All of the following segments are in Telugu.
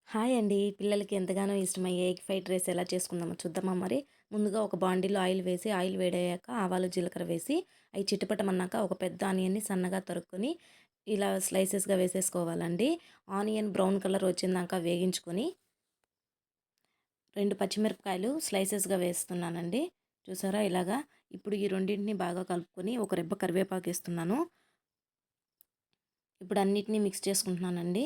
హాయ్ అండి. పిల్లలకి ఎంతగానో ఇష్టమయ్యే ఎగ్ ఫ్రైడ్ రైస్ ఎలా చేసుకుందామో చూద్దామా మరి? ముందుగా ఒక బాండీలో ఆయిల్ వేసి, ఆయిల్ వేడయ్యాక ఆవాలు, జీలకర్ర వేసి, అయి చిటపటమన్నాక ఒక పెద్ద ఆనియన్‌ని సన్నగా తరుక్కొని, ఇలా స్లైసెస్‌గా వేసేసుకోవాలండి. ఆనియన్ బ్రౌన్ కలర్ వచ్చేదాకా వేగించుకొని, 2 పచ్చిమిరపకాయలు స్లైసెస్‌గా వేస్తున్నానండి. చూసారా ఇలాగా? ఇప్పుడు ఈ రెండింటిని బాగా కలుపుకొని, ఒక రెబ్బ కరివేపాకేస్తున్నాను. ఇప్పుడు అన్నిటిని మిక్స్ చేసుకుంటున్నానండి.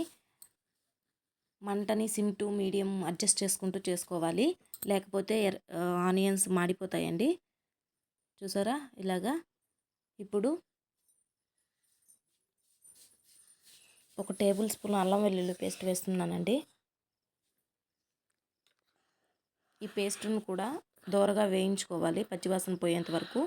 మంటని సిమ్ టు మీడియం అడ్జస్ట్ చేసుకుంటూ చేసుకోవాలి. లేకపోతే ఆనియన్స్ మాడిపోతాయండి. చూసారా ఇలాగా? ఇప్పుడు ఒక టేబుల్ స్పూన్ అల్లం వెల్లుల్లి పేస్ట్ వేస్తున్నానండి. ఈ పేస్ట్‌ను కూడా దోరగా వేయించుకోవాలి పచ్చివాసన పోయేంత వరకు.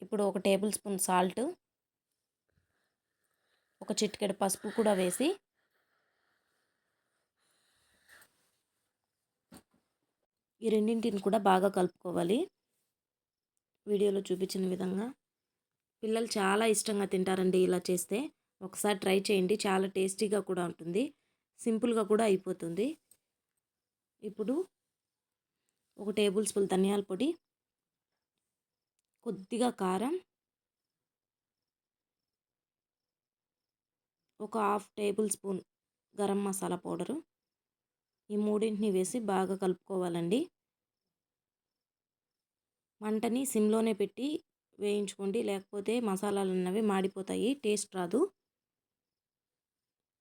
ఇప్పుడు ఒక టేబుల్ స్పూన్ సాల్ట్, ఒక చిటికెడు పసుపు కూడా వేసి ఈ రెండింటిని కూడా బాగా కలుపుకోవాలి. వీడియోలో చూపించిన విధంగా. పిల్లలు చాలా ఇష్టంగా తింటారండి ఇలా చేస్తే. ఒకసారి ట్రై చేయండి. చాలా టేస్టీగా కూడా ఉంటుంది. సింపుల్‌గా కూడా అయిపోతుంది. ఇప్పుడు ఒక టేబుల్ స్పూన్ ధనియాల పొడి, కొద్దిగా కారం, ఒక half table spoon garam masala powder, ఈ మూడింటిని వేసి బాగా కలుపుకోవాలండి. మంటని సిమ్లోనే పెట్టి వేయించుకోండి, లేకపోతే మసాలాలు అన్నవి మాడిపోతాయి, టేస్ట్ రాదు.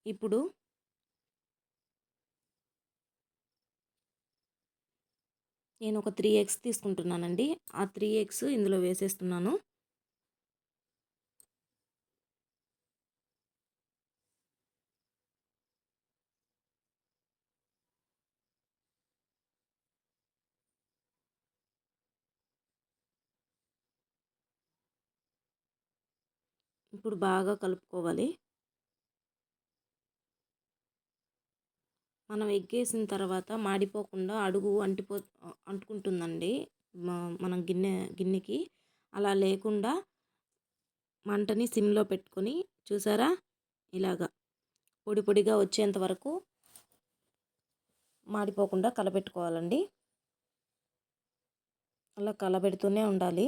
ఇప్పుడు నేను ఒక 3 ఎగ్స్ తీసుకుంటున్నానండి. ఆ 3 ఎగ్స్ ఇందులో వేసేస్తున్నాను. ఇప్పుడు బాగా కలుపుకోవాలి. మనం ఎగ్గేసిన తర్వాత మాడిపోకుండా అడుగు అంటుకుంటుందండి మనం గిన్నెకి. అలా లేకుండా మంటని సిమ్లో పెట్టుకొని, చూసారా ఇలాగా పొడి పొడిగా వచ్చేంత వరకు మాడిపోకుండా కలపెట్టుకోవాలండి. అలా కలబెడుతూనే ఉండాలి,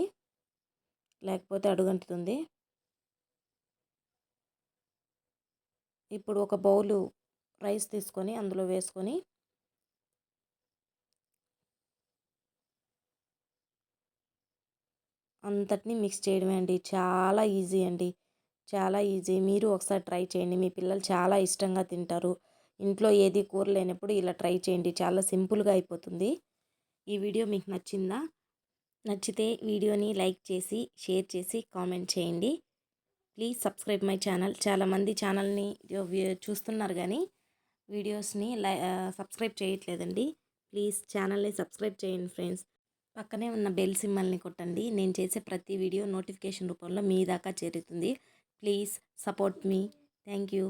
లేకపోతే అడుగంటుతుంది. ఇప్పుడు ఒక బౌలు రైస్ తీసుకొని అందులో వేసుకొని అంతటిని మిక్స్ చేయడమే అండి. చాలా ఈజీ అండి. చాలా ఈజీ. మీరు ఒకసారి ట్రై చేయండి. మీ పిల్లలు చాలా ఇష్టంగా తింటారు. ఇంట్లో ఏది కూర లేనప్పుడు ఇలా ట్రై చేయండి. చాలా సింపుల్గా అయిపోతుంది. ఈ వీడియో మీకు నచ్చిందా? నచ్చితే వీడియోని లైక్ చేసి, షేర్ చేసి, కామెంట్ చేయండి. Please subscribe my channel. చాలామంది ఛానల్ని చూస్తున్నారు కానీ వీడియోస్ని సబ్స్క్రైబ్ చేయట్లేదండి. ప్లీజ్ ఛానల్ని సబ్స్క్రైబ్ చేయండి ఫ్రెండ్స్. పక్కనే ఉన్న బెల్ సింబల్ని కొట్టండి. నేను చేసే ప్రతి వీడియో నోటిఫికేషన్ రూపంలో మీ దాకా చేరుతుంది. Please support me. Thank you.